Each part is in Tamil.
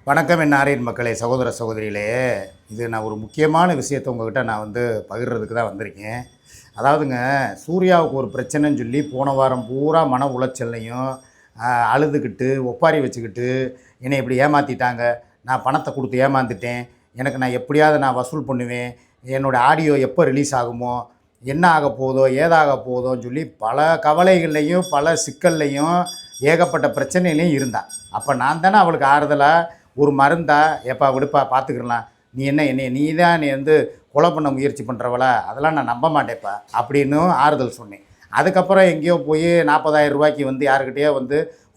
வணக்கம் என் ஆரியன் மக்களே, சகோதர சகோதரிகளே. இது நான் ஒரு முக்கியமான விஷயத்தை உங்கள்கிட்ட நான் பகிர்றதுக்கு தான் வந்திருக்கேன். அதாவதுங்க, சூர்யாவுக்கு ஒரு பிரச்சனைன்னு சொல்லி போன வாரம் பூரா மன உளைச்சல்லையும் அழுதுகிட்டு ஒப்பாரி வச்சுக்கிட்டு என்னை இப்படி ஏமாற்றிட்டாங்க, நான் பணத்தை கொடுத்து ஏமாந்துட்டேன், எனக்கு நான் எப்படியாவது நான் வசூல் பண்ணுவேன், என்னோடய ஆடியோ எப்போ ரிலீஸ் ஆகுமோ, என்ன ஆக போதோ ஏதாக போதோன்னு சொல்லி பல கவலைகள்லையும் பல சிக்கல்லையும் ஏகப்பட்ட பிரச்சனையிலையும் இருந்தான். அப்போ நான் தானே அவளுக்கு ஆறுதலாக ஒரு மருந்தா, எப்பா விடுப்பா பார்த்துக்கிறலாம், நீ நீ தான் கொலை பண்ண முயற்சி பண்ணுறவளா, அதெல்லாம் நான் நம்ப மாட்டேப்பா அப்படின்னு ஆறுதல் சொன்னேன். அதுக்கப்புறம் எங்கேயோ போய் 40,000 ரூபாய்க்கு யாருக்கிட்டேயோ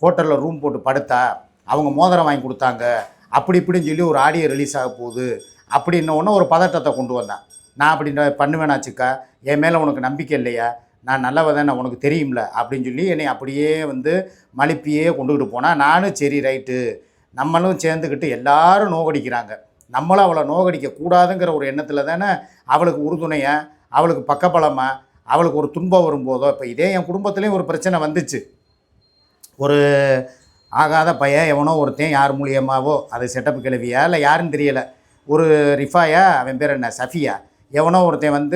ஹோட்டலில் ரூம் போட்டு படுத்தா, அவங்க மோதிரம் வாங்கி கொடுத்தாங்க, அப்படி இப்படின்னு சொல்லி ஒரு ஆடியோ ரிலீஸ் ஆக போகுது அப்படின்னோடனே ஒரு பதட்டத்தை கொண்டு வந்தான். நான் அப்படி பண்ணுவேனாச்சுக்கா, என் மேலே உனக்கு நம்பிக்கை இல்லையா, நான் நல்லவதானே உனக்கு தெரியும்ல அப்படின்னு சொல்லி என்னை அப்படியே மழுப்பியே கொண்டுக்கிட்டு போனால், நானும் சரி ரைட்டு நம்மளும் சேர்ந்துக்கிட்டு எல்லாரும் நோகடிக்கிறாங்க, நம்மளும் அவளை நோகடிக்கக்கூடாதுங்கிற ஒரு எண்ணத்தில் தானே அவளுக்கு உறுதுணையாக, அவளுக்கு பக்கபலமாக, அவளுக்கு ஒரு துன்பம் வரும்போதோ. இப்போ இதே என் குடும்பத்துலேயும் ஒரு பிரச்சனை வந்துச்சு. ஒரு ஆகாத பையன் எவனோ ஒருத்தன் யார் மூலியமாவோ, அது செட்டப்பு கிளவியா இல்லை யாருன்னு தெரியலை, ஒரு ரிஃபாயா, அவன் பேர் என்ன சஃபியா, எவனோ ஒருத்தன்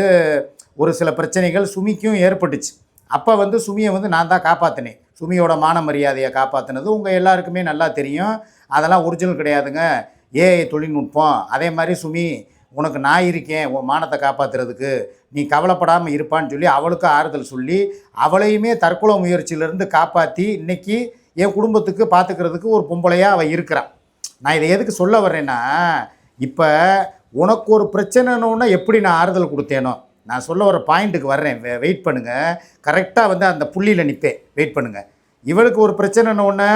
ஒரு சில பிரச்சனைகள் சுமிக்கும் ஏற்பட்டுச்சு. அப்போ சுமியை நான் தான் காப்பாற்றினேன். சுமியோட மான மரியாதையை காப்பாற்றினது உங்கள் எல்லாருக்குமே நல்லா தெரியும். அதெல்லாம் ஒரிஜினல் கிடையாதுங்க, ஏஐ தொழில்நுட்பம். அதே மாதிரி சுமி, உனக்கு நான் இருக்கேன் உன் மானத்தை காப்பாற்றுறதுக்கு, நீ கவலைப்படாமல் இருப்பான்னு சொல்லி அவளுக்கு ஆறுதல் சொல்லி அவளையுமே தற்கொலை முயற்சியிலேருந்து காப்பாற்றி இன்றைக்கி என் குடும்பத்துக்கு பார்த்துக்கிறதுக்கு ஒரு பொம்பளையாக அவள் இருக்கிறான். நான் இதை எதுக்கு சொல்ல வர்றேன்னா, இப்போ உனக்கு ஒரு பிரச்சனைன்னு எப்படி நான் ஆறுதல் கொடுத்தேனோ, நான் சொல்ல வர பாயிண்ட்டுக்கு வர்றேன், வெயிட் பண்ணுங்கள். கரெக்டாக அந்த புள்ளியில் நிற்பேன், வெயிட் பண்ணுங்கள். இவளுக்கு ஒரு பிரச்சனைன்னு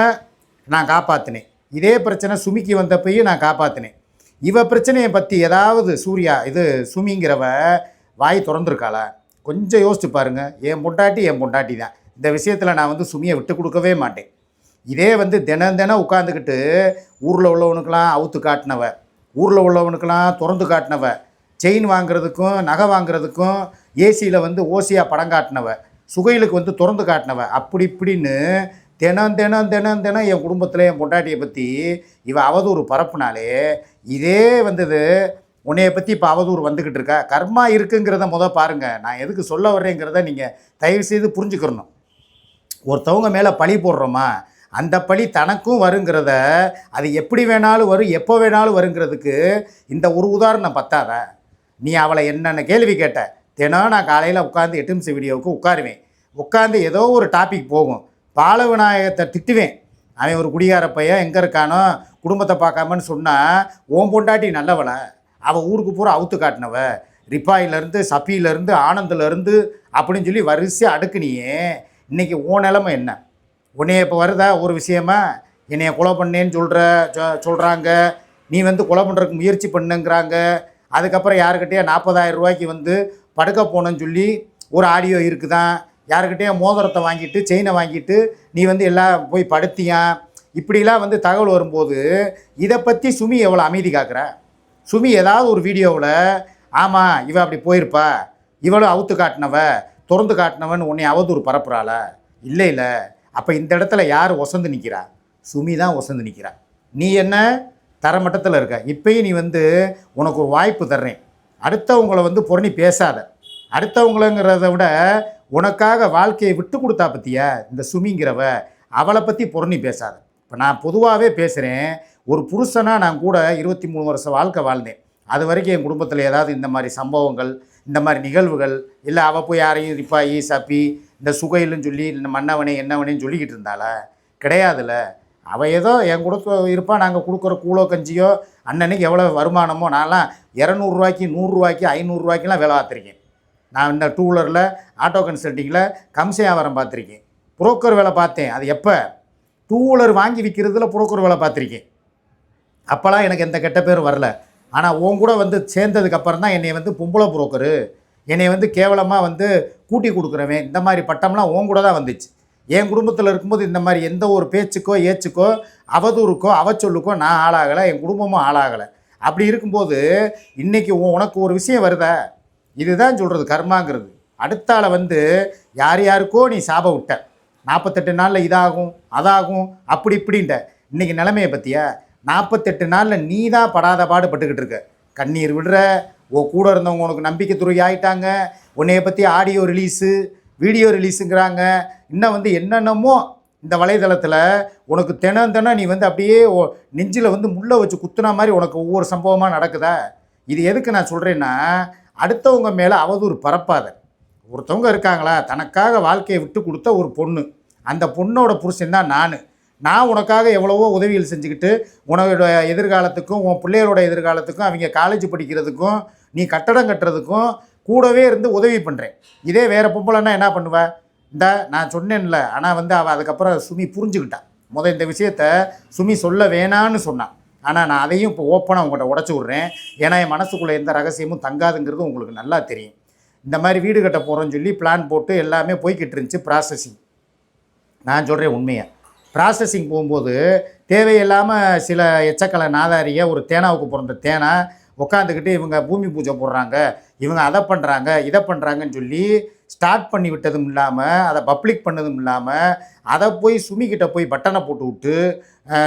நான் காப்பாற்றினேன், இதே பிரச்சனை சுமிக்கு வந்தப்பையும் நான் காப்பாற்றினேன். இவ பிரச்சனையை பற்றி ஏதாவது சுமிங்கிறவ வாய் திறந்துருக்காளா? கொஞ்சம் யோசிச்சு பாருங்கள். என் பொண்டாட்டி தான். இந்த விஷயத்தில் நான் சுமியை விட்டு கொடுக்கவே மாட்டேன். இதே தினம் உட்காந்துக்கிட்டு ஊரில் உள்ளவனுக்கெல்லாம் அவுத்து காட்டினவ, ஊரில் உள்ளவனுக்கெல்லாம் திறந்து காட்டினவ, செயின் வாங்குறதுக்கும் நகை வாங்குறதுக்கும் ஏசியில் ஓசியாக படம் காட்டினவ, சுகைலுக்கு திறந்து காட்டினவ, அப்படி இப்படின்னு தினம் என் குடும்பத்தில் என் பொண்டாட்டியை பற்றி இவள் அவதூறு பரப்புனாலே, இதே உன்னையை பற்றி இப்போ அவதூறு வந்துக்கிட்டு இருக்கா. கர்மா இருக்குங்கிறத பாருங்கள். நான் எதுக்கு சொல்ல வர்றேங்கிறத நீங்கள் தயவுசெய்து புரிஞ்சுக்கிறணும். ஒருத்தவங்க மேலே பழி போடுறோமா, அந்த பழி தனக்கும் வருங்கிறத, அது எப்படி வேணாலும் வரும், எப்போ வேணாலும் வருங்கிறதுக்கு இந்த ஒரு உதாரணம் பத்தாத. நீ அவளை என்னென்ன கேள்வி கேட்ட, தினம் நான் காலையில் உட்காந்து 8 நிமிஷம் வீடியோவுக்கு உட்காருவேன், உட்காந்து ஏதோ ஒரு டாபிக் போகும், பால விநாயகத்தை திட்டுவேன். அவன் ஒரு குடிகார பையன் எங்கே இருக்கானோ குடும்பத்தை பார்க்காமன்னு சொன்னால், ஓம் பொண்டாட்டி நல்லவளை, அவள் ஊருக்கு பூரா அவுத்து காட்டினவ, ரிப்பாயிலேருந்து சப்பியிலேருந்து ஆனந்திலேருந்து அப்படின்னு சொல்லி வரிசையாக அடுக்குனியே. இன்றைக்கி ஓ நிலமை என்ன? உன்னைய இப்போ வருதா ஒரு விஷயமா, என்னைய கொலை பண்ணேன்னு சொல்கிறாங்க, நீ கொலை பண்ணுறதுக்கு முயற்சி பண்ணுங்கிறாங்க. அதுக்கப்புறம் யாருக்கிட்டே 40,000 ரூபாய்க்கு படுக்க போனேன்னு சொல்லி ஒரு ஆடியோ இருக்குதான், யாருக்கிட்டே மோதிரத்தை வாங்கிட்டு செயினை வாங்கிட்டு நீ எல்லாம் போய் படுத்தியான், இப்படிலாம் தகவல் வரும்போது இதை பற்றி சுமி எவ்வளோ அமைதி காக்குற? சுமி ஏதாவது ஒரு வீடியோவில் ஆமாம் இவள் அப்படி போயிருப்பா, இவளும் அவுத்து காட்டினவ திறந்து காட்டினவன்னு உன்னை அவதூறு பரப்புறாள? இல்லை. அப்போ இந்த இடத்துல யார் ஒசந்து நிற்கிறா? சுமி தான் ஒசந்து நிற்கிறா. நீ என்ன தரமட்டத்தில் இருக்க. இப்போயும் நீ உனக்கு ஒரு வாய்ப்பு தர்றேன், அடுத்தவங்களை புரணி பேசாத. அடுத்தவங்களங்கிறத விட உனக்காக வாழ்க்கையை விட்டு கொடுத்தா பற்றியா இந்த சுமிங்கிறவ, அவளை பற்றி புரணி பேசாத. இப்போ நான் பொதுவாகவே பேசுகிறேன். ஒரு புருஷனாக நான் கூட 23 வருஷம் வாழ்க்கை வாழ்ந்தேன். அது வரைக்கும் என் குடும்பத்தில் ஏதாவது இந்த மாதிரி சம்பவங்கள், இந்த மாதிரி நிகழ்வுகள் இல்லை, அவள் போய் யாரையும் ரிப்பாயி சப்பி இந்த சுகையில்னு சொல்லி இந்த மன்னவனே என்னவனேன்னு சொல்லிக்கிட்டு இருந்தாளா? கிடையாதுல்ல. அவள் ஏதோ என் கூட இருப்பாள், நாங்கள் கொடுக்குற கூழோ கஞ்சியோ அன்னன்னைக்கு எவ்வளோ வருமானமோ. நான்லாம் 200 ரூபாய்க்கு 100 ரூபாய்க்கு 500 ரூபாய்க்கெலாம் வேலை பார்த்துருக்கேன். நான் இந்த 2 வீலரில் ஆட்டோ கன்சல்ட்டிங்கில் கம்சை வியாபாரம் பார்த்துருக்கேன், புரோக்கர் வேலை பார்த்தேன். அது எப்போ 2 வீலர் வாங்கி விற்கிறதுல புரோக்கர் வேலை பார்த்துருக்கேன். அப்போலாம் எனக்கு எந்த கெட்ட பேரும் வரல. ஆனால் உன் கூட சேர்ந்ததுக்கப்புறம் தான் என்னை பொம்பளை புரோக்கரு, என்னை கேவலமாக கூட்டி கொடுக்குறவன், இந்த மாதிரி பட்டம்லாம் உன் கூட தான் வந்துச்சு. என் குடும்பத்தில் இருக்கும்போது இந்த மாதிரி எந்த ஒரு பேச்சுக்கோ ஏச்சுக்கோ அவதூறுக்கோ அவச்சொல்லுக்கோ நான் ஆளாகலை, என் குடும்பமும் ஆளாகலை. அப்படி இருக்கும்போது இன்றைக்கி உனக்கு ஒரு விஷயம் வருதா? இதுதான் சொல்கிறது கர்மாங்கிறது. அடுத்த ஆளை யார் யாருக்கோ நீ சாப விட்ட, 48 நாளில் இதாகும் அதாகும் அப்படி இப்படின்ட்ட. இன்றைக்கி நிலைமையை பற்றியா? 48 நாளில் நீ தான் படாத பாடுபட்டுக்கிட்டு இருக்க. கண்ணீர் விடுற, கூட இருந்தவங்க உனக்கு நம்பிக்கை துரோகி ஆகிட்டாங்க, உன்னைய பற்றி ஆடியோ ரிலீஸு வீடியோ ரிலீஸுங்கிறாங்க, இன்னும் வந்து என்னென்னமோ இந்த வலைதளத்தில் உனக்கு தினம் தினம் நீ வந்து அப்படியே நெஞ்சில் வந்து முள்ளை வச்சு குத்துன மாதிரி உனக்கு ஒவ்வொரு சம்பவமாக நடக்குதா? இது எதுக்கு நான் சொல்கிறேன்னா, அடுத்தவங்க மேலே அவதூறு பரப்பாத. ஒருத்தவங்க இருக்காங்களா, தனக்காக வாழ்க்கையை விட்டு கொடுத்த ஒரு பொண்ணு, அந்த பொண்ணோட புருஷன் தான் நான் உனக்காக எவ்வளவோ உதவிகள் செஞ்சுக்கிட்டு உன்னோட எதிர்காலத்துக்கும் உன் பிள்ளைகளோட எதிர்காலத்துக்கும் அவங்க காலேஜ் படிக்கிறதுக்கும் நீ கட்டடம் கட்டுறதுக்கும் கூடவே இருந்து உதவி பண்ணுறேன். இதே வேறு பொம்பளைன்னா என்ன பண்ணுவேன்? நான் சொன்னேன்ல. ஆனால் வந்து அவள் அதுக்கப்புறம் சுமி புரிஞ்சுக்கிட்டான். இந்த விஷயத்த சுமி சொல்ல வேணான்னு சொன்னான். ஆனால் நான் அதையும் இப்போ ஓப்பனாக உங்கள்கிட்ட உடச்சி விட்றேன். ஏன்னா என் மனசுக்குள்ளே எந்த ரகசியமும் தங்காதுங்கிறது உங்களுக்கு நல்லா தெரியும். இந்த மாதிரி வீடு கட்ட போகிறோன்னு சொல்லி பிளான் போட்டு எல்லாமே போய்கிட்டு இருந்துச்சு. ப்ராசஸிங் நான் சொல்கிறேன் உண்மையாக. ப்ராசஸிங் போகும்போது தேவையில்லாமல் சில எச்சக்கலை நாதாரியை ஒரு தேனாவுக்கு பிறந்த தேனா உட்காந்துக்கிட்டு இவங்க பூமி பூஜை போடுறாங்க, இவங்க அதை பண்ணுறாங்க, இதை பண்ணுறாங்கன்னு சொல்லி ஸ்டார்ட் பண்ணி விட்டதும் இல்லாமல் அதை பப்ளிக் பண்ணதும் இல்லாமல் அதை போய் சுமிக்கிட்ட போய் பட்டனை போட்டு விட்டு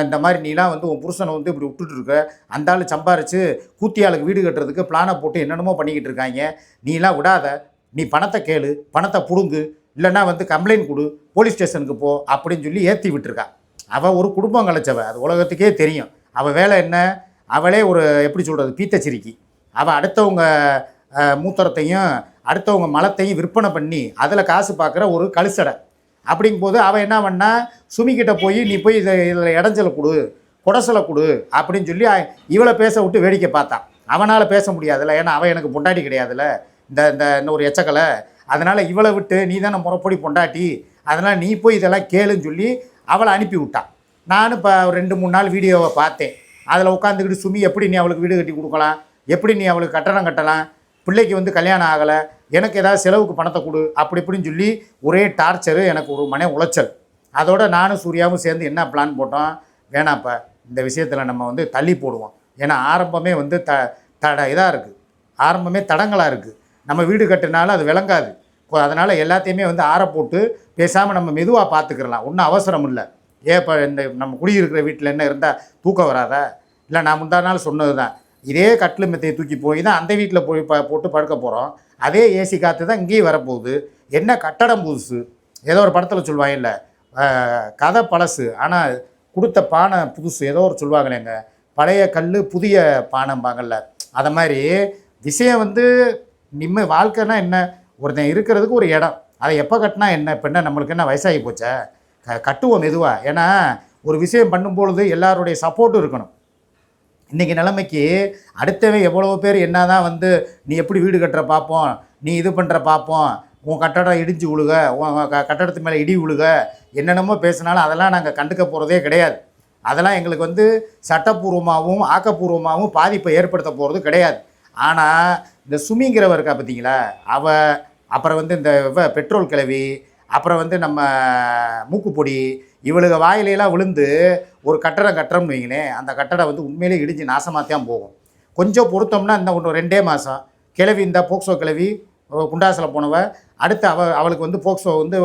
இந்த மாதிரி நீலாம் வந்து உன் புருஷனை வந்து இப்படி விட்டுட்டுருக்க, அந்த ஆள் சம்பாரித்து கூத்தியாளுக்கு வீடு கட்டுறதுக்கு பிளானை போட்டு என்னென்னமோ பண்ணிக்கிட்டு இருக்காங்க, நீலாம் விடாத, நீ பணத்தை கேளு, பணத்தை பிடுங்கு, இல்லைன்னா வந்து கம்ப்ளைண்ட் கொடு, போலீஸ் ஸ்டேஷனுக்கு போ அப்படின்னு சொல்லி ஏற்றி விட்டுருக்கான். அவள் ஒரு குடும்பம் கலைச்சவ, அது உலகத்துக்கே தெரியும். அவள் வேலை என்ன? அவளே ஒரு எப்படி சொல்கிறது, பீத்தச்சிரிக்கி. அவள் அடுத்தவங்க மூத்திரத்தையும் அடுத்தவங்க மலத்தையும் விற்பனை பண்ணி அதில் காசு பார்க்குற ஒரு கழுசடை. அப்படிங்கும்போது அவள் என்ன பண்ணா, சுமிக்கிட்ட போய் நீ போய் இதில் இடைஞ்சலை கொடு, குடசலை கொடு அப்படின்னு சொல்லி இவளை பேச விட்டு வேடிக்கை பார்த்தான். அவனால் பேச முடியாதுல்ல, ஏன்னா அவள் எனக்கு பொண்டாட்டி கிடையாதுல்ல, இந்த ஒரு எச்சக்கலை. அதனால் இவளை விட்டு நீ தானே முறைப்படி பொண்டாட்டி, அதனால் நீ போய் இதெல்லாம் கேளுன்னு சொல்லி அவளை அனுப்பி விட்டான். நானும் இப்போ 2-3 நாள் வீடியோவை பார்த்தேன். அதில் உட்காந்துக்கிட்டு சுமி எப்படி நீ அவளுக்கு வீடு கட்டி கொடுக்கலாம், எப்படி நீ அவளுக்கு கட்டணம் கட்டலாம், பிள்ளைக்கு வந்து கல்யாணம் ஆகலை, எனக்கு ஏதாவது செலவுக்கு பணத்தை கொடு அப்படி இப்படின்னு சொல்லி ஒரே டார்ச்சரு, எனக்கு ஒரு மன உளைச்சல். அதோட நானும் சூர்யாவும் சேர்ந்து என்ன பிளான் போட்டோம், வேணாப்பா இந்த விஷயத்தில் நம்ம வந்து தள்ளி போடுவோம். ஏன்னா ஆரம்பமே வந்து இதாக இருக்குது, ஆரம்பமே தடங்களாக இருக்குது. நம்ம வீடு கட்டினாலும் அது விளங்காது. அதனால் எல்லாத்தையுமே வந்து ஆற போட்டு பேசாமல் நம்ம மெதுவாக பார்த்துக்கிறலாம், ஒன்றும் அவசரம் இல்லை. இப்போ இந்த நம்ம குடியிருக்கிற வீட்டில் என்ன இருந்தால் தூக்கம் வராதா? இல்லை, நான் முந்தா நாள் சொன்னது தான், இதே கட்டில் மெத்தையை தூக்கி போய் தான் அந்த வீட்டில் போய் போட்டு படுக்க போகிறோம். அதே ஏசி காற்று தான் இங்கேயும் வரப்போகுது. என்ன கட்டடம் புதுசு, ஏதோ ஒரு படத்தில் சொல்லுவாங்க இல்லை, கதை பழசு ஆனால் கொடுத்த பானை புதுசு, ஏதோ ஒரு சொல்லுவாங்களேங்க, பழைய கல் புதிய பானைம்பாங்கள்ல. அதை மாதிரி விஷயம் வந்து வாழ்க்கைன்னா என்ன, ஒருத்தன் இருக்கிறதுக்கு ஒரு இடம், அதை எப்போ கட்டினா என்ன, இப்போ என்ன நம்மளுக்கு என்ன வயசாகி போச்சா? கட்டுவோம் மெதுவாக. ஏன்னா ஒரு விஷயம் பண்ணும்பொழுது எல்லாருடைய சப்போர்ட்டும் இருக்கணும். இன்றைக்கி நிலைமைக்கு அடுத்தவன் எவ்வளோ பேர் என்ன தான் வந்து நீ எப்படி வீடு கட்டுற பார்ப்போம், நீ இது பண்ணுற பார்ப்போம், உன் கட்டடம் இடிஞ்சு விழுக, உன் கட்டடத்து மேலே இடி விழுக, என்னென்னமோ பேசினாலும் அதெல்லாம் நாங்கள் கண்டுக்க போகிறதே கிடையாது. அதெல்லாம் எங்களுக்கு வந்து சட்டப்பூர்வமாகவும் ஆக்கப்பூர்வமாகவும் பாதிப்பை ஏற்படுத்த போகிறது கிடையாது. ஆனால் இந்த சுமிங்கிறவ இருக்கா பார்த்தீங்களா, அவள் அப்புறம் வந்து இந்த பெட்ரோல் கிளவி, அப்புறம் வந்து நம்ம மூக்குப்பொடி, இவளுக்கு வாயிலெல்லாம் விழுந்து ஒரு கட்டடம் கட்டுறோம்னு வைங்களேன், அந்த கட்டடம் வந்து உண்மையிலே இடிஞ்சு நாசமாகத்தான் போகும். கொஞ்சம் பொறுத்தோம்னா இந்த ஒன்று 2 மாதம் கிளவி, இந்த போக்சோ கிளவி குண்டாசில் போனவ, அடுத்து அவளுக்கு வந்து போக்சோ வந்து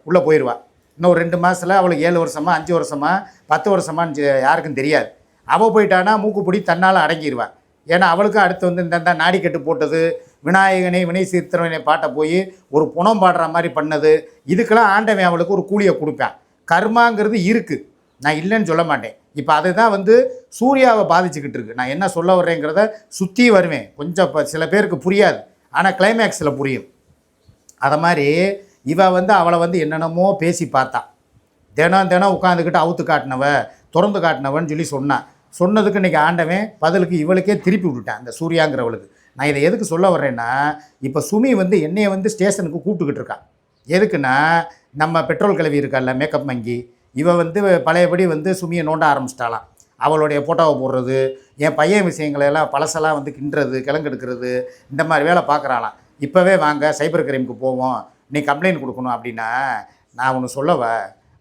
உள்ளே போயிடுவாள். இன்னும் 2 மாதத்தில் அவளுக்கு 7 வருஷமா 5 வருஷமா 10 வருஷமான்னு யாருக்கும் தெரியாது. அவள் போயிட்டானா மூக்குப்பொடி தன்னால் அடங்கிடுவாள். ஏன்னா அவளுக்கும் அடுத்து வந்து இந்த நாடிக்கட்டு போட்டது, விநாயகனை வினை சீர்த்திரவனை பாட்டை போய் ஒரு புனம் பாடுற மாதிரி பண்ணது, இதுக்கெல்லாம் ஆண்டவன் அவளுக்கு ஒரு கூலியை கொடுப்பான். கர்மாங்கிறது இருக்குது, நான் இல்லைன்னு சொல்ல மாட்டேன். இப்போ அதுதான் வந்து சூர்யாவை பாதிச்சுக்கிட்டு இருக்கு. நான் என்ன சொல்ல வர்றேங்கிறத சுற்றி வருவேன். கொஞ்சம் இப்போ சில பேருக்கு புரியாது, ஆனால் கிளைமேக்ஸில் புரியும். அதை மாதிரி இவள் வந்து அவளை வந்து என்னென்னமோ பேசி பார்த்தா, தினம் உட்காந்துக்கிட்டு அவுத்து காட்டினவ திறந்து காட்டினவன்னு சொல்லி சொன்னதுக்கு இன்றைக்கி ஆண்டவன் பதிலுக்கு இவளுக்கே திருப்பி விட்டுட்டான், அந்த சூர்யாங்கிறவளுக்கு. நான் இதை எதுக்கு சொல்ல வர்றேன்னா, இப்போ சுமி வந்து என்னையை வந்து ஸ்டேஷனுக்கு கூப்பிட்டுக்கிட்டு இருக்கான். எதுக்குன்னா, நம்ம பெட்ரோல் கிளவி இருக்கால மேக்கப் மங்கி, இவள் வந்து பழையபடி வந்து சுமியை நோண்ட ஆரம்பிச்சிட்டாலாம். அவளுடைய ஃபோட்டோவை போடுறது, என் பையன் விஷயங்களெல்லாம் பழசெல்லாம் வந்து கிண்டுறது, கிழங்கெடுக்கிறது, இந்த மாதிரி வேலை பார்க்குறாளாம். இப்போவே வாங்க சைபர் கிரைமுக்கு போவோம், நீ கம்ப்ளைண்ட் கொடுக்கணும் அப்படின்னா, நான் ஒன்று சொல்லவ,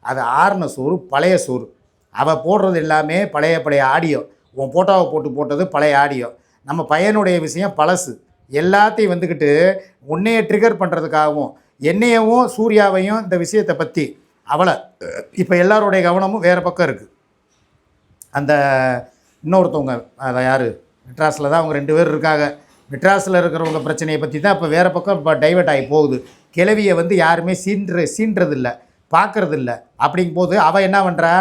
அது ஆறுன சோறு, பழைய சோறு. அவள் போடுறது எல்லாமே பழைய ஆடியோ, உன் ஃபோட்டோவை போட்டது பழைய ஆடியோ. நம்ம பையனுடைய விஷயம் பழசு. எல்லாத்தையும் வந்துக்கிட்டு உன்னைய ட்ரிகர் பண்ணுறதுக்காகவும் என்னையவும் சூர்யாவையும் இந்த விஷயத்தை பற்றி அவளை இப்போ எல்லாருடைய கவனமும் வேறு பக்கம் இருக்குது. அந்த இன்னொருத்தவங்க அதை யார் மெட்ராஸில் தான் அவங்க 2 பேர் இருக்காங்க. மெட்ராஸில் இருக்கிறவங்க பிரச்சனையை பற்றி தான் இப்போ வேறு பக்கம் இப்போ டைவெர்ட் ஆகி போகுது. கிழவியை வந்து யாருமே சீன்றதில்ல, பார்க்குறதில்ல. அப்படிங்கும்போது அவள் என்ன பண்ணுறா,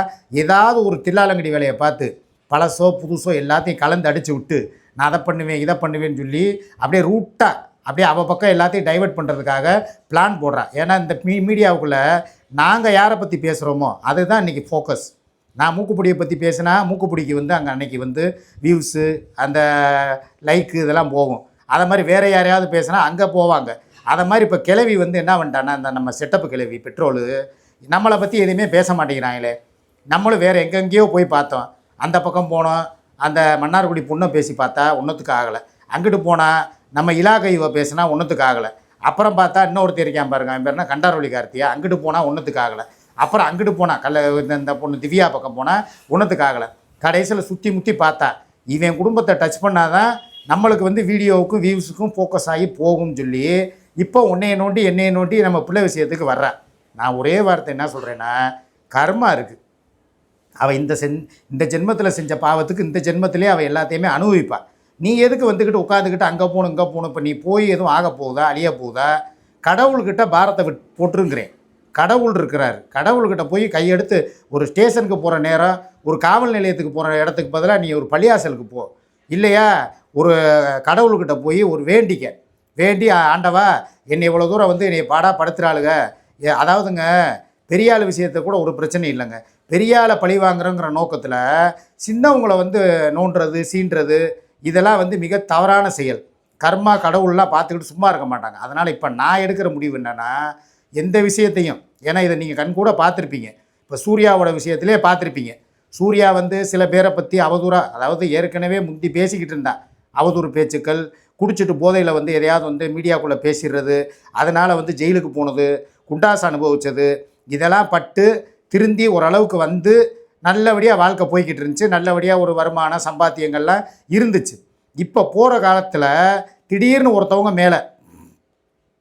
ஏதாவது ஒரு தில்லாலங்கடி வேலையை பார்த்து பழசோ புதுசோ எல்லாத்தையும் கலந்து அடித்து விட்டு நான் அதை பண்ணுவேன் இதை பண்ணுவேன்னு சொல்லி அப்படியே ரூட்டாக அப்படியே அவள் பக்கம் எல்லாத்தையும் டைவெர்ட் பண்ணுறதுக்காக பிளான் போடுறா. ஏன்னா இந்த மீடியாவுக்குள்ளே நாங்கள் யாரை பற்றி பேசுகிறோமோ அதுதான் இன்றைக்கி ஃபோக்கஸ். நான் மூக்குப்பிடியை பற்றி பேசினா மூக்குப்பிடிக்கு வந்து அங்கே அன்றைக்கி வந்து வியூஸு அந்த லைக்கு இதெல்லாம் போகும். அதை மாதிரி வேறு யாரையாவது பேசினா அங்கே போவாங்க. அதை மாதிரி இப்போ கிளவி வந்து என்ன பண்ணிட்டான்னா இந்த நம்ம செட்டப்பு கிளவி பெட்ரோலு நம்மளை பற்றி எதுவுமே பேச மாட்டேங்கிறாங்களே. நம்மளும் வேறு எங்கெங்கேயோ போய் பார்த்தோம். அந்த பக்கம் போனோம், அந்த மன்னார்குடி பொண்ணை பேசி பார்த்தா ஒன்றுத்துக்கு ஆகலை. அங்கிட்டு போனால் நம்ம இலாகைவை பேசினா ஒன்றுத்துக்கு ஆகலை. அப்புறம் பார்த்தா இன்னொருத்தர் இருக்கான் பாருங்க, அவன் பேர்னா கண்டாரொலி கார்த்தியா, அங்கிட்டு போனால் ஒன்றுத்துக்கு ஆகலை. அப்புறம் அங்கிட்டு போனால் இந்த பொண்ணு திவ்யா பக்கம் போனால் ஒன்றுத்துக்கு ஆகலை. கடைசியில் சுற்றி முற்றி பார்த்தா இவன் குடும்பத்தை டச் பண்ணாதான் நம்மளுக்கு வந்து வீடியோவுக்கும் வியூஸுக்கும் ஃபோக்கஸ் ஆகி போகும்னு சொல்லி இப்போ என்னையை நோண்டி நம்ம பிள்ளை விஷயத்துக்கு வர்றா. நான் ஒரே வார்த்தை என்ன சொல்கிறேன்னா, கர்மா இருக்குது. அவள் இந்த ஜென்மத்தில் செஞ்ச பாவத்துக்கு இந்த ஜென்மத்திலே அவள் எல்லாத்தையுமே அனுபவிப்பாள். நீ எதுக்கு வந்துக்கிட்டு உட்காந்துக்கிட்டு அங்கே போகணும் இங்கே போகணும், இப்போ நீ போய் எதுவும் ஆக போகுதா அழிய போகுதா? கடவுள்கிட்ட பாரத்தை போட்டுருங்கிறேன். கடவுள் இருக்கிறார். கடவுள்கிட்ட போய் கையெடுத்து ஒரு ஸ்டேஷனுக்கு போகிற நேரம், ஒரு காவல் நிலையத்துக்கு போகிற இடத்துக்கு பதிலாக நீ ஒரு பள்ளியாசலுக்கு போ. இல்லையா ஒரு கடவுள்கிட்ட போய் ஒரு வேண்டி ஆண்டவா என்னை இவ்வளோ தூரம் வந்து என்னை படுத்துறாளுங்க. அதாவதுங்க பெரியாள் விஷயத்தை கூட ஒரு பிரச்சனை இல்லைங்க. பெரியாளை பழி வாங்குறோங்கிற நோக்கத்தில் சின்னவங்களை வந்து நோண்டுறது சீன்றது இதெல்லாம் வந்து மிக தவறான செயல். கர்மா கடவுள்லாம் பார்த்துக்கிட்டு சும்மா இருக்க மாட்டாங்க. அதனால் இப்போ நான் எடுக்கிற முடிவு என்னென்னா, எந்த விஷயத்தையும், ஏன்னா இதை நீங்கள் கண்கூட பார்த்துருப்பீங்க, இப்போ சூர்யாவோட விஷயத்திலே பார்த்துருப்பீங்க. சூர்யா வந்து சில பேரை பற்றி அவதூறாக, அதாவது ஏற்கனவே முந்தி பேசிக்கிட்டு இருந்தான் அவதூறு பேச்சுக்கள், குடிச்சிட்டு போதையில் வந்து எதையாவது வந்து மீடியாக்குள்ளே பேசிடுறது, அதனால் வந்து ஜெயிலுக்கு போனது, குண்டாசு அனுபவித்தது, இதெல்லாம் பட்டு திருந்தி ஓரளவுக்கு வந்து நல்லபடியாக வாழ்க்கை போய்கிட்டு இருந்துச்சு. நல்லபடியாக ஒரு வருமானம் சம்பாத்தியங்கள்லாம் இருந்துச்சு. இப்போ போகிற காலத்தில் திடீர்னு ஒருத்தவங்க மேலே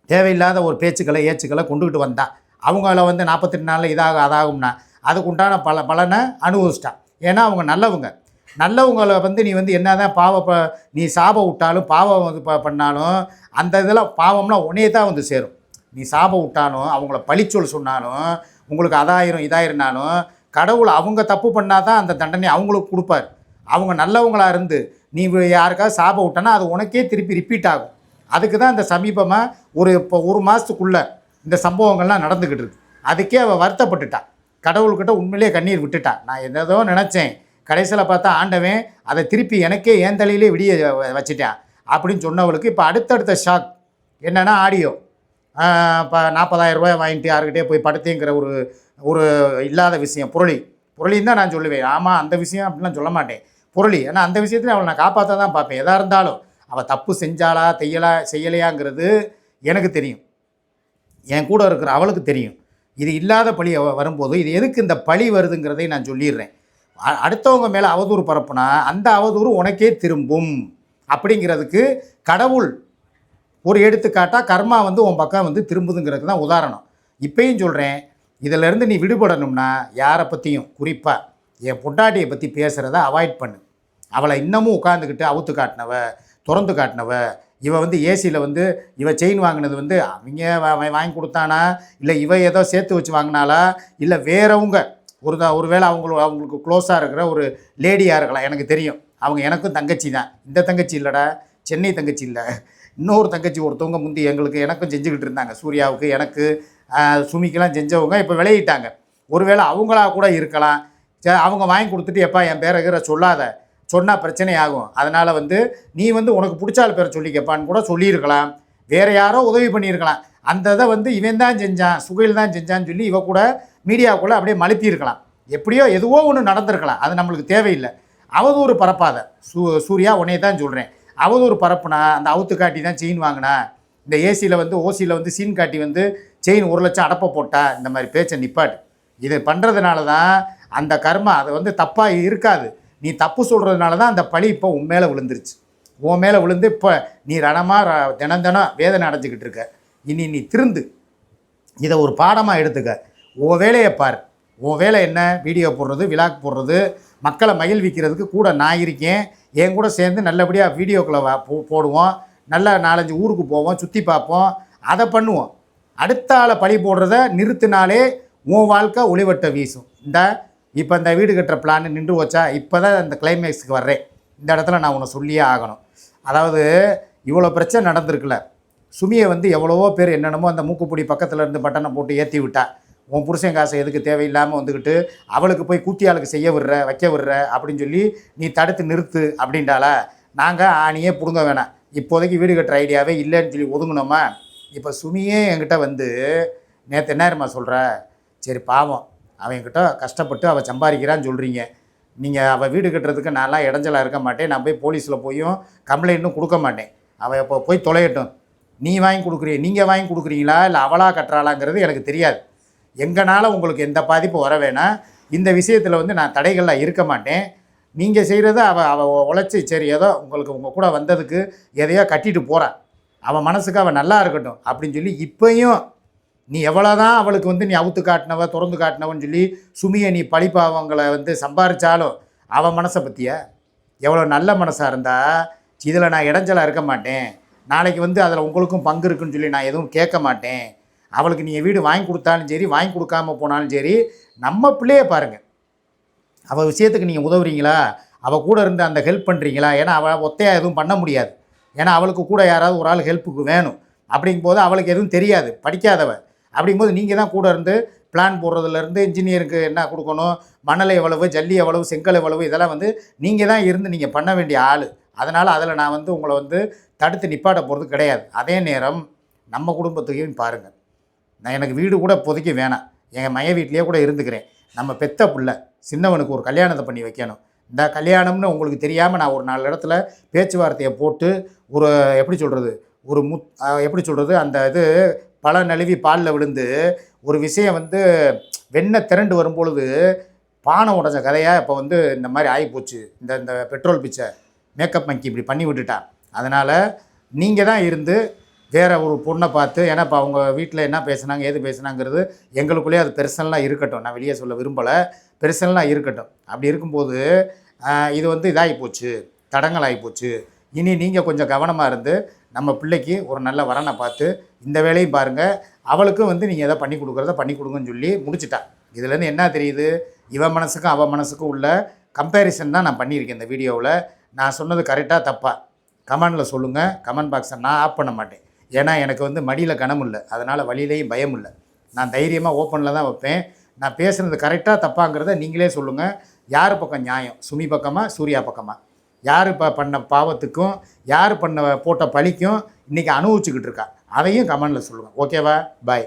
தேவையில்லாத ஒரு பேச்சுக்களை ஏச்சுக்களை கொண்டுக்கிட்டு வந்தான். அவங்கள வந்து 48 நாளில் அதாகும்னா அதுக்குண்டான பலனை அனுபவிச்சிட்டான். ஏன்னா அவங்க நல்லவங்களை வந்து நீ வந்து என்ன தான் நீ சாபம் விட்டாலும் பாவம் வந்து பண்ணாலும் அந்த இதெல்லாம் பாவம்லாம் உன்னையே தான் வந்து சேரும். நீ சாபம் விட்டாலும் அவங்கள பழிச்சொல் சொன்னாலும் உங்களுக்கு இதாயிருந்தாலும் கடவுள் அவங்க தப்பு பண்ணால் தான் அந்த தண்டனை அவங்களுக்கு கொடுப்பார். அவங்க நல்லவங்களாக இருந்து நீ யாருக்காவது சாபம் விட்டனா அது உனக்கே திருப்பி ரிப்பீட் ஆகும். அதுக்கு தான் இந்த சமீபமாக இப்போ 1 மாதத்துக்குள்ளே இந்த சம்பவங்கள்லாம் நடந்துக்கிட்டு இருக்கு. அதுக்கே அவள் வருத்தப்பட்டுட்டான். கடவுள்கிட்ட உண்மையிலே கண்ணீர் விட்டுட்டான். நான் என்னதோ நினச்சேன், கடைசியில் பார்த்தா ஆண்டவன் அதை திருப்பி எனக்கே ஏன் தலையிலே விடிய வச்சுட்டேன் அப்படின்னு சொன்னவளுக்கு இப்போ அடுத்தடுத்த ஷாக் என்னென்னா, ஆடியோ இப்போ 40,000 ரூபாய் வாங்கிட்டு யாருக்கிட்டே போய் படுத்தேங்கிற ஒரு இல்லாத விஷயம். புரளின்னு தான் நான் சொல்லுவேன். ஆமாம், அந்த விஷயம் அப்படிலாம் சொல்ல மாட்டேன், புரளி. ஏன்னா அந்த விஷயத்தில் அவளை நான் காப்பாற்ற தான் பார்ப்பேன். எதாக இருந்தாலும் அவள் தப்பு செஞ்சாலா செய்யலையாங்கிறது எனக்கு தெரியும், என் கூட இருக்கிற அவளுக்கு தெரியும். இது இல்லாத பழி வரும்போது இது எதுக்கு இந்த பழி வருதுங்கிறதை நான் சொல்லிடுறேன். அடுத்தவங்க மேலே அவதூறு பரப்புனா அந்த அவதூறு உனக்கே திரும்பும் அப்படிங்கிறதுக்கு கடவுள் ஒரு எடுத்துக்காட்டாக கர்மா வந்து உன் பக்கம் வந்து திரும்புதுங்கிறதுக்கு தான் உதாரணம். இப்பயும் சொல்கிறேன், இதிலேருந்து நீ விடுபடணும்னா யாரை பற்றியும், குறிப்பாக என் பொண்டாட்டியை பற்றி பேசுகிறத அவாய்ட் பண்ணு. அவளை இன்னமும் உட்காந்துக்கிட்டு அவுத்து காட்டினவ, திறந்து காட்டினவ, இவன் வந்து ஏசியில் வந்து இவன் செயின் வாங்கினது வந்து அவங்க வாங்கி கொடுத்தானா, இல்லை இவ ஏதோ சேர்த்து வச்சு வாங்கினாலா, இல்லை வேறவங்க ஒருவேளை அவங்களுக்கு க்ளோஸாக இருக்கிற ஒரு லேடியாக இருக்கலாம். எனக்கு தெரியும், அவங்க எனக்கும் தங்கச்சி தான். இந்த தங்கச்சி இல்லைடா, சென்னை தங்கச்சி இல்லை, இன்னொரு தங்கச்சி ஒருத்தவங்க முந்தி எனக்கும் செஞ்சுக்கிட்டு இருந்தாங்க. சூர்யாவுக்கு எனக்கு சுமிக்கெல்லாம் செஞ்சவங்க இப்போ விளையிட்டாங்க. ஒருவேளை அவங்களா கூட இருக்கலாம். அவங்க வாங்கி கொடுத்துட்டு எப்பா என் பேரை சொல்லாத, சொன்னால் பிரச்சனை ஆகும், அதனால் வந்து நீ வந்து உனக்கு பிடிச்சால் பேரை சொல்லிக்கப்பான்னு கூட சொல்லியிருக்கலாம். வேறு யாரோ உதவி பண்ணியிருக்கலாம். அந்த இதை வந்து இவன் தான் செஞ்சான், சுகையில் தான் செஞ்சான்னு சொல்லி இவ கூட மீடியாவுக்குள்ளே அப்படியே மழுப்பியிருக்கலாம். எப்படியோ எதுவோ ஒன்று நடந்திருக்கலாம். அது நம்மளுக்கு தேவையில்லை. அவதூறு பரப்பாத. சூர்யா உன்னையே தான் சொல்கிறேன். அவதூறு பரப்புனா அந்த அவுத்து காட்டி தான் செயின் வாங்கினா, இந்த ஏசியில் வந்து ஓசியில் வந்து சீன் காட்டி வந்து செயின் 1 லட்சம் அடப்பை போட்டா, இந்த மாதிரி பேச்சை நிப்பாட்டு. இது பண்ணுறதுனால தான் அந்த கர்மா அது வந்து தப்பாக இருக்காது. நீ தப்பு சொல்கிறதுனால தான் அந்த பழி இப்போ உன் மேலே விழுந்துருச்சு. உன் மேலே விழுந்து இப்போ நீ ரணமாக தினம் வேதனை அடைஞ்சிக்கிட்டு இருக்க. இனி நீ திருந்து இதை ஒரு பாடமாக எடுத்துக்க. உன் வேலையை பார். உன் வேலை என்ன? வீடியோ போடுறது, விலாக் போடுறது, மக்களை மகிழ்விக்கிறதுக்கு கூட நான் இருக்கேன். என் கூட சேர்ந்து நல்லபடியாக வீடியோக்களை போடுவோம். நல்லா 4-5 ஊருக்கு போவோம், சுற்றி பார்ப்போம், அதை பண்ணுவோம். அடுத்த ஆளை பழி போடுறத நிறுத்தினாலே உன் வாழ்க்கை ஒளிவட்ட வீசும். இப்போ இந்த வீடு கட்டுற பிளான் நின்று வச்சா, இப்போ தான் இந்த கிளைமேக்ஸுக்கு வர்றேன். இந்த இடத்துல நான் உன்னை சொல்லியே ஆகணும். அதாவது இவ்வளோ பிரச்சனை நடந்திருக்குல்ல, சுமியை வந்து எவ்வளவோ பேர் என்னென்னமோ அந்த மூக்குப்பிடி பக்கத்தில் இருந்து பட்டனை போட்டு ஏற்றி விட்டா. உன் புருஷன் காசை எதுக்கு தேவையில்லாமல் வந்துக்கிட்டு அவளுக்கு போய் கூத்தியாளுக்கு செய்ய விடுற வைக்க விடுற அப்படின்னு சொல்லி நீ தடுத்து நிறுத்து அப்படின்றாலா. நாங்கள் ஆணியே பிடுங்க வேணாம், இப்போதைக்கு வீடு கட்டுற ஐடியாவே இல்லைன்னு சொல்லி ஒதுங்கினோமா. இப்போ சுமியே என்கிட்ட வந்து நேற்று என்னமா சொல்கிற, சரி பாவம் அவன் என்கிட்ட கஷ்டப்பட்டு அவள் சம்பாதிக்கிறான்னு சொல்கிறீங்க, நீங்கள் அவள் வீடு கட்டுறதுக்கு நான்லாம் இடைஞ்சலாக இருக்க மாட்டேன், நான் போய் போலீஸில் போயும் கம்ப்ளைண்ட்டும் கொடுக்க மாட்டேன், அவள் இப்போ போய் தொலையட்டும், நீ வாங்கி கொடுக்குறீங்க, நீங்கள் வாங்கி கொடுக்குறீங்களா இல்லை அவளாக கட்டுறாளாங்கிறது எனக்கு தெரியாது. எங்களால் உங்களுக்கு எந்த பாதிப்பு வர வேணாம். இந்த விஷயத்தில் வந்து நான் தடைகளாக இருக்க மாட்டேன். நீங்கள் செய்கிறத அவள் உழைச்சி சரி ஏதோ உங்களுக்கு உங்கள் கூட வந்ததுக்கு எதையோ கட்டிட்டு போகிறான், அவன் மனசுக்கு அவள் நல்லா இருக்கட்டும் அப்படின்னு சொல்லி இப்போயும் நீ எவ்வளோ தான் அவளுக்கு வந்து நீ அவுத்து காட்டினவ திறந்து காட்டினவன்னு சொல்லி சுமியை நீ பழிப்பாவங்களை வந்து சம்பாரித்தாலும் அவன் மனசை பற்றிய எவ்வளோ நல்ல மனசாக இருந்தால் இதில் நான் இடைஞ்சலாக இருக்க மாட்டேன், நாளைக்கு வந்து அதில் உங்களுக்கும் பங்கு இருக்குன்னு சொல்லி நான் எதுவும் கேட்க மாட்டேன். அவளுக்கு நீங்கள் வீடு வாங்கி கொடுத்தாலும் சரி வாங்கி கொடுக்காம போனாலும் சரி நம்ம பிள்ளையே பாருங்கள், அவள் விஷயத்துக்கு நீங்கள் உதவுறீங்களா, அவள் கூட இருந்து அந்த ஹெல்ப் பண்ணுறீங்களா. ஏன்னா அவள் ஒத்தையாக எதுவும் பண்ண முடியாது, ஏன்னா அவளுக்கு கூட யாராவது ஒரு ஆள் ஹெல்ப்புக்கு வேணும். அப்படிங்கும்போது அவளுக்கு எதுவும் தெரியாது, படிக்காதவ. அப்படிங்கும்போது நீங்கள் தான் கூட இருந்து பிளான் போடுறதுலேருந்து இன்ஜினியருக்கு என்ன கொடுக்கணும், மணல் எவ்வளவு, ஜல்லி எவ்வளவு, செங்கல் எவ்வளவு, இதெல்லாம் வந்து நீங்கள் தான் இருந்து நீங்கள் பண்ண வேண்டிய ஆள். அதனால் அதில் நான் வந்து உங்களை வந்து தடுத்து நிப்பாட்ட போகிறது கிடையாது. அதே நேரம் நம்ம குடும்பத்துக்கையும் பாருங்கள், நான் எனக்கு வீடு கூட இப்போதைக்கு வேணாம், எங்கள் மைய வீட்லேயே கூட இருந்துக்கிறேன். நம்ம பெத்த பிள்ளை சின்னவனுக்கு ஒரு கல்யாணத்தை பண்ணி வைக்கணும். இந்த கல்யாணம்னு உங்களுக்கு தெரியாமல் நான் ஒரு 4 இடத்துல பேச்சுவார்த்தையை போட்டு ஒரு எப்படி சொல்கிறது ஒரு எப்படி சொல்கிறது அந்த இது பல நழுவி பாலில் விழுந்து ஒரு விஷயம் வந்து வெண்ணெய் திரண்டு வரும்பொழுது பானை உடஞ்ச கதையாக இப்போ வந்து இந்த மாதிரி ஆகிப்போச்சு. இந்த பெட்ரோல் பிச்சை மேக்கப் மங்கி இப்படி பண்ணி விட்டுட்டான். அதனால் நீங்கள் தான் இருந்து வேறு ஒரு பொண்ணை பார்த்து, ஏன்னா இப்போ அவங்க வீட்டில் என்ன பேசுனாங்க ஏது பேசுனாங்கிறது எங்களுக்குள்ளேயே அது பெர்சனலாக இருக்கட்டும், நான் வெளியே சொல்ல விரும்பலை, பெர்சனலாக இருக்கட்டும். அப்படி இருக்கும்போது இது வந்து இதாகி போச்சு, தடங்கள் ஆகிப்போச்சு. இனி நீங்கள் கொஞ்சம் கவனமாக இருந்து நம்ம பிள்ளைக்கு ஒரு நல்ல வரனை பார்த்து இந்த வேலையும் பாருங்கள், அவளுக்கும் வந்து நீங்கள் எதை பண்ணி கொடுக்குறத பண்ணி கொடுங்கன்னு சொல்லி முடிச்சிட்டா. இதுலேருந்து என்ன தெரியுது, இவன் மனசுக்கும் அவன் மனசுக்கும் உள்ள கம்பேரிசன் தான் நான் பண்ணியிருக்கேன் இந்த வீடியோவில். நான் சொன்னது கரெக்டாக தப்பா கமெண்டில் சொல்லுங்கள். கமெண்ட் பாக்ஸை நான் ஆஃப் பண்ண மாட்டேன், ஏன்னா எனக்கு வந்து மடியில் கனம் இல்லை, அதனால் வழியிலையும் பயம் இல்லை. நான் தைரியமாக ஓப்பனில் தான் வைப்பேன். நான் பேசுகிறது கரெக்டாக தப்பாங்கிறத நீங்களே சொல்லுங்கள். யார் பக்கம் நியாயம், சுமி பக்கமா சூர்யா பக்கமா, யார் பண்ண பாவத்துக்கும் யார் போட்ட பழிக்கும் இன்றைக்கி அனுபவிச்சுக்கிட்டு இருக்கா, அதையும் கமெண்டில் சொல்லுங்கள். ஓகேவா? பாய்.